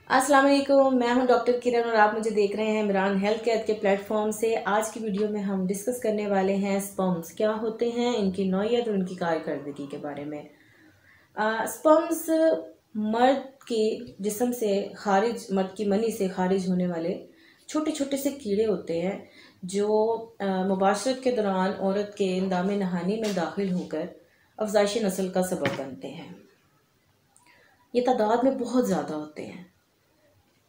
अस्सलाम वालेकुम, मैं हूं डॉक्टर किरण और आप मुझे देख रहे हैं इमरान हेल्थ केयर के प्लेटफॉर्म से। आज की वीडियो में हम डिस्कस करने वाले हैं स्पर्म्स क्या होते हैं, इनकी नौइयत और उनकी कारकर्दगी के बारे में। स्पर्म्स मर्द के जिस्म से खारिज, मर्द की मनी से खारिज होने वाले छोटे छोटे से कीड़े होते हैं जो मुबाशरत के दौरान औरत के इंदाम नहानी में दाखिल होकर अफजाइश नस्ल का सबब बनते हैं। ये तादाद में बहुत ज़्यादा होते हैं,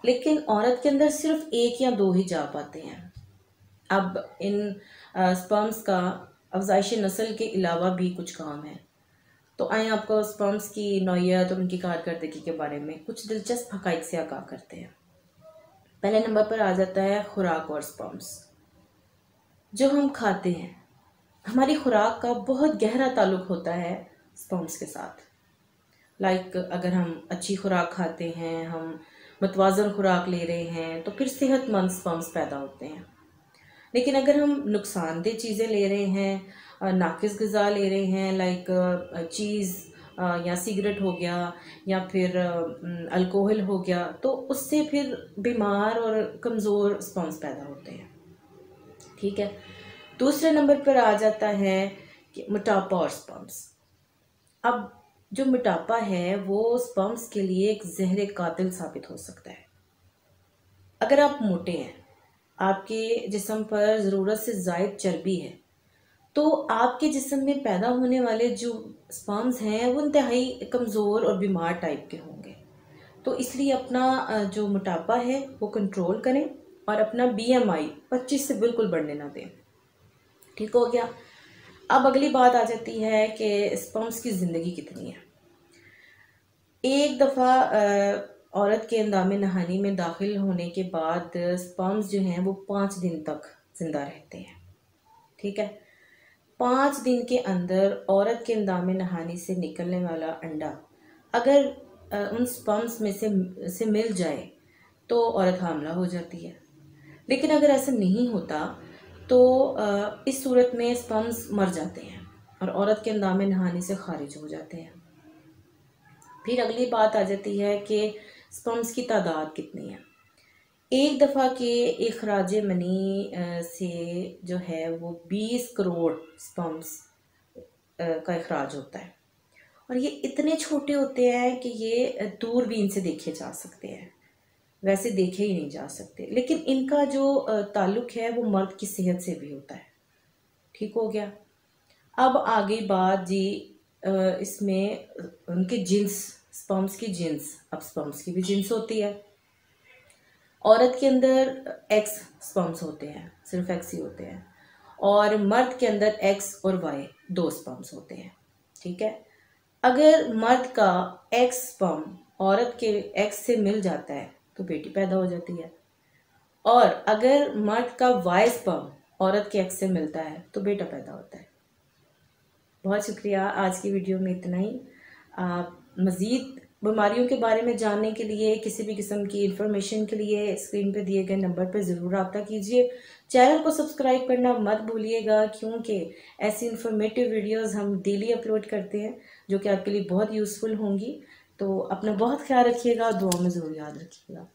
लेकिन औरत के अंदर सिर्फ एक या दो ही जा पाते हैं। अब इन स्पर्म्स का अफजाइश नस्ल के अलावा भी कुछ काम है, तो आए आपको स्पर्म्स की नौइयत और उनकी कारकर्दगी के बारे में कुछ दिलचस्प हक़ाइक़ से आगाह करते हैं। पहले नंबर पर आ जाता है खुराक और स्पर्म्स। जो हम खाते हैं, हमारी खुराक का बहुत गहरा ताल्लुक़ होता है स्पर्म्स के साथ। अगर हम अच्छी खुराक खाते हैं, हम मतवाज़न खुराक ले रहे हैं, तो फिर सेहतमंद स्पर्म्स पैदा होते हैं। लेकिन अगर हम नुकसानदेह चीज़ें ले रहे हैं, नाकिस ग़िज़ा ले रहे हैं, चीज़ या सिगरेट हो गया या फिर अल्कोहल हो गया, तो उससे फिर बीमार और कमज़ोर स्पर्म्स पैदा होते हैं। ठीक है। दूसरे नंबर पर आ जाता है कि मोटापा और स्पर्म्स। अब जो मोटापा है वो स्पर्म्स के लिए एक जहर कातिल साबित हो सकता है। अगर आप मोटे हैं, आपके जिस्म पर ज़रूरत से ज़ायद चर्बी है, तो आपके जिस्म में पैदा होने वाले जो स्पर्म्स हैं वो इंतहाई कमज़ोर और बीमार टाइप के होंगे। तो इसलिए अपना जो मोटापा है वो कंट्रोल करें और अपना BMI 25 से बिल्कुल बढ़ने ना दें। ठीक हो गया। अब अगली बात आ जाती है कि स्पर्म्स की ज़िंदगी कितनी है। एक दफ़ा औरत के इंदाम नहानी में दाखिल होने के बाद स्पर्म्स जो हैं वो 5 दिन तक ज़िंदा रहते हैं। ठीक है। 5 दिन के अंदर औरत के इंदाम नहानी से निकलने वाला अंडा अगर उन स्पर्म्स में से मिल जाए तो औरत हामला हो जाती है। लेकिन अगर ऐसा नहीं होता तो इस सूरत में स्पर्म्स मर जाते हैं और औरत के इंदाम नहानी से खारिज हो जाते हैं। फिर अगली बात आ जाती है कि स्पर्म्स की तादाद कितनी है। एक दफ़ा के इखराज मनी से जो है वो 20 करोड़ स्पर्म्स का इखराज होता है और ये इतने छोटे होते हैं कि ये दूरबीन से देखे जा सकते हैं, वैसे देखे ही नहीं जा सकते। लेकिन इनका जो ताल्लुक़ है वो मर्द की सेहत से भी होता है। ठीक हो गया। अब आगे बात जी इसमें उनके जिन्स, स्पर्म्स की जिन्स। अब स्पर्म्स की भी जिन्स होती है। औरत के अंदर X स्पर्म्स होते हैं, सिर्फ X ही होते हैं, और मर्द के अंदर X और Y 2 स्पर्म्स होते हैं। ठीक है। अगर मर्द का X स्पर्म औरत के X से मिल जाता है तो बेटी पैदा हो जाती है, और अगर मर्द का Y स्पर्म औरत के X से मिलता है तो बेटा पैदा होता है। बहुत शुक्रिया। आज की वीडियो में इतना ही। मज़ीद बीमारियों के बारे में जानने के लिए, किसी भी किस्म की इंफॉर्मेशन के लिए स्क्रीन पर दिए गए नंबर पर ज़रूर रब्ता कीजिए। चैनल को सब्सक्राइब करना मत भूलिएगा, क्योंकि ऐसी इंफॉर्मेटिव वीडियोस हम डेली अपलोड करते हैं जो कि आपके लिए बहुत यूज़फुल होंगी। तो अपना बहुत ख्याल रखिएगा, दुआ में ज़रूर याद रखिएगा।